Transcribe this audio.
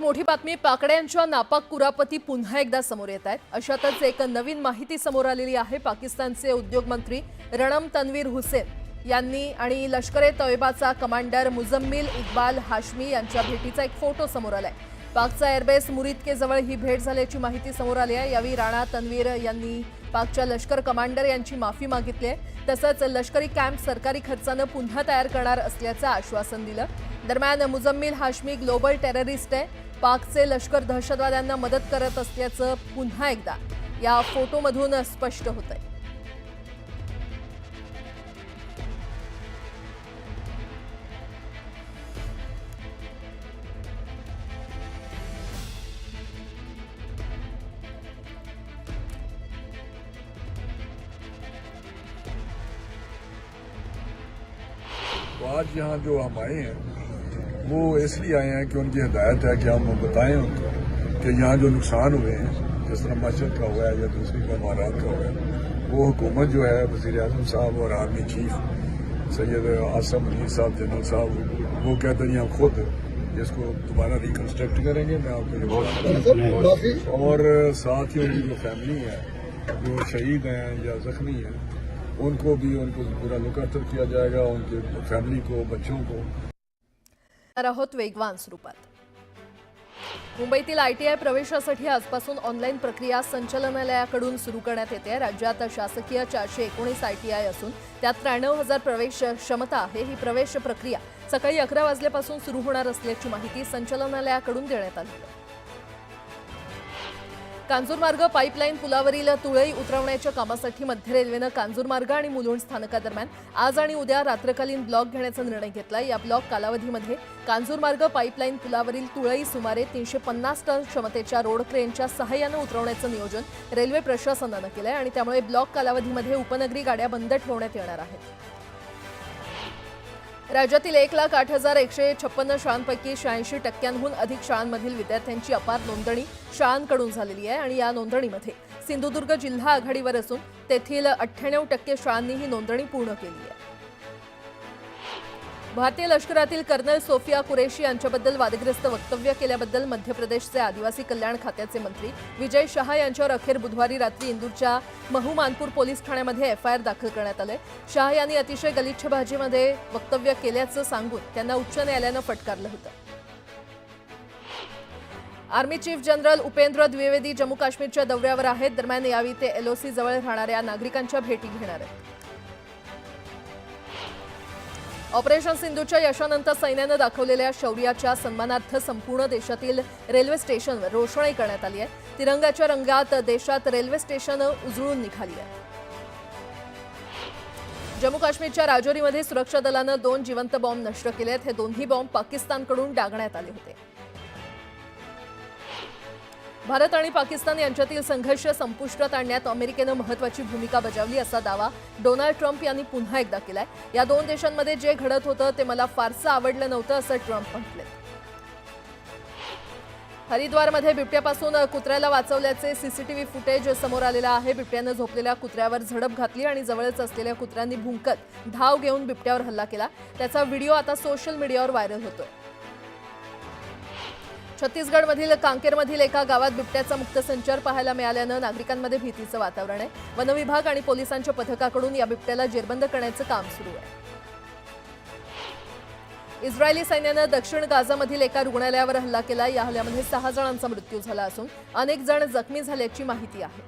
मोठी बातमी पाकड्यांच्या नापाक कुरापती पुन्हा एकदा समोर येत आहेत। अशातच एक नवीन माहिती समोर आलेली आहे। पाकिस्तानचे उद्योग मंत्री रणम तन्वीर हुसेन यांनी आणि लष्कर-ए-तोयबाचा कमांडर मुझम्मिल इक्बाल हाशमी यांच्या भेटीचा एक फोटो समोर आलाय। पाकचा एअरबेस मुरिदके जवळ ही भेट झाल्याची माहिती समोर आली आहे। यावेळी राणा तन्वीर यांनी पाकच्या लष्कर कमांडर यांची माफी मागितली आहे। तसंच लष्करी कॅम्प सरकारी खर्चाने पुन्हा तयार करणार असल्याचं आश्वासन दिलं। दरम्यान मुझम्मिल हाशमी ग्लोबल टेररिस्ट आहे। पाकचे लष्कर दहशतवाद्यांना मदत करत असल्याचं पुन्हा एकदा या फोटोमधून स्पष्ट होतंय। तो आज यहाँ जो हम आए हैं वो इसलिए आए हैं कि उनकी हिदायत है कि हम बताएं उनको कि यहाँ जो नुकसान हुए हैं, जिस तरह मस्जिद का हुआ है या दूसरी का इमारत का हुआ है, वो हुकूमत जो है वज़ीर आज़म साहब और आर्मी चीफ सैयद आसम अली साहब जनरल साहब वो कहते हैं हम खुद इसको दोबारा रिकन्स्ट्रक्ट करेंगे। मैं आपको ये बहुत और साथ ही उनकी जो फैमिली है जो शहीद हैं या जख्मी हैं उनको भी उनको पूरा लुक आफ्टर किया जाएगा, उनके फैमिली को, बच्चों को। आहोत वेगवान स्वरूपात मुंबईतील आयटीआय प्रवेशासाठी आजपासून ऑनलाईन प्रक्रिया संचालनालयाकडून सुरू करण्यात येते। राज्यात शासकीय 419 आयटीआय असून त्यात 93,000 प्रवेश क्षमता आहे। ही प्रवेश प्रक्रिया सकाळी 11 वाजल्यापासून सुरू होणार असल्याची माहिती संचालनालयाकडून देण्यात आली आहे। कांजूरमार्ग पाईपलाईन पुलावरील तुळई उतरवण्याच्या कामासाठी मध्य रेल्वेनं कांजूरमार्ग आणि मुलुंड स्थानकादरम्यान आज आणि उद्या रात्रकालीन ब्लॉक घेण्याचा निर्णय घेतला। या ब्लॉक कालावधीमध्ये कांजूरमार्ग पाईपलाईन पुलावरील तुळई सुमारे 350 टन क्षमतेच्या रोड क्रेनच्या सहाय्याने उतरवण्याचं नियोजन रेल्वे प्रशासनानं केलंय आणि त्यामुळे ब्लॉक कालावधीमध्ये उपनगरी गाड्या बंद ठेवण्यात येणार आहेत। राज्यातील 1,08,156 शाळांपैकी 86% अधिक शाळांमधील विद्यार्थ्यांची अपार नोंदणी शाळांकडून झालेली आहे आणि या नोंदणीमध्ये सिंधुदुर्ग जिल्हा आघाडीवर असून तेथील 98% शाळांनी ही नोंदणी पूर्ण केली आहे। भारतीय लष्करातील कर्नल सोफिया कुरेशी यांच्याबद्दल वादग्रस्त वक्तव्य केल्याबद्दल मध्य प्रदेशचे आदिवासी कल्याण खात्याचे मंत्री विजय शहा यांच्यावर अखेर बुधवारी रात्री इंदूरच्या महूमानपूर पोलीस ठाण्यामध्ये एफआयआर दाखल करण्यात आले। शहा यांनी अतिशय गलिच्छ भाषेमध्ये वक्तव्य केल्याचं सांगून त्यांना उच्च न्यायालयानं फटकारलं होतं। Army chief general Upendra Dwivedi Jammu काश्मीरच्या दौऱ्यावर आहेत। दरम्यान यावेळी ते एलओसी जवळ राहणाऱ्या नागरिकांच्या भेटी घेणार आहेत। ऑपरेशन सिंधूच्या यशानंतर सैन्यानं दाखवलेल्या शौर्याच्या सन्मानार्थ संपूर्ण देशातील रेल्वे स्टेशनवर रोषणाई करण्यात आली आहे। तिरंगाच्या रंगात देशात रेल्वे स्टेशन उजळून निघाली आहे। जम्मू काश्मीरच्या राजौरीमध्ये सुरक्षा दलानं 2 जिवंत बॉम्ब नष्ट केले आहेत। हे दोन्ही बॉम्ब पाकिस्तानकडून डागण्यात आले होते। भारत आणि पाकिस्तान यांच्यातील संघर्ष संपुष्टात आणण्यात अमेरिकेनं महत्त्वाची भूमिका बजावली असा दावा डोनाल्ड ट्रम्प यांनी पुन्हा एकदा केलाय। या दोन देशांमध्ये जे घडत होतं ते मला फारसं आवडलं नव्हतं असं ट्रम्प म्हटले। हरिद्वारमध्ये बिबट्यापासून कुत्र्याला वाचवल्याचे सीसीटीव्ही फुटेज समोर आलेलं आहे। बिबट्यानं झोपलेल्या कुत्र्यावर झडप घातली आणि जवळच असलेल्या कुत्र्यांनी भुंकत धाव घेऊन बिबट्यावर हल्ला केला। त्याचा व्हिडिओ आता सोशल मीडियावर व्हायरल होतोय। छत्तीसगडमधील कांकेरमधील एका गावात बिबट्याचा मुक्त संचार पाहायला मिळाल्यानं नागरिकांमध्ये भीतीचं वातावरण आहे। वन विभाग आणि पोलिसांच्या पथकाकडून या बिबट्याला जेरबंद करण्याचं काम सुरू आहे। इस्रायली सैन्यानं दक्षिण गाझामधील एका रुग्णालयावर हल्ला केला। या हल्ल्यामध्ये 6 जणांचा मृत्यू झाला असून अनेक जण जखमी झाल्याची माहिती आहे।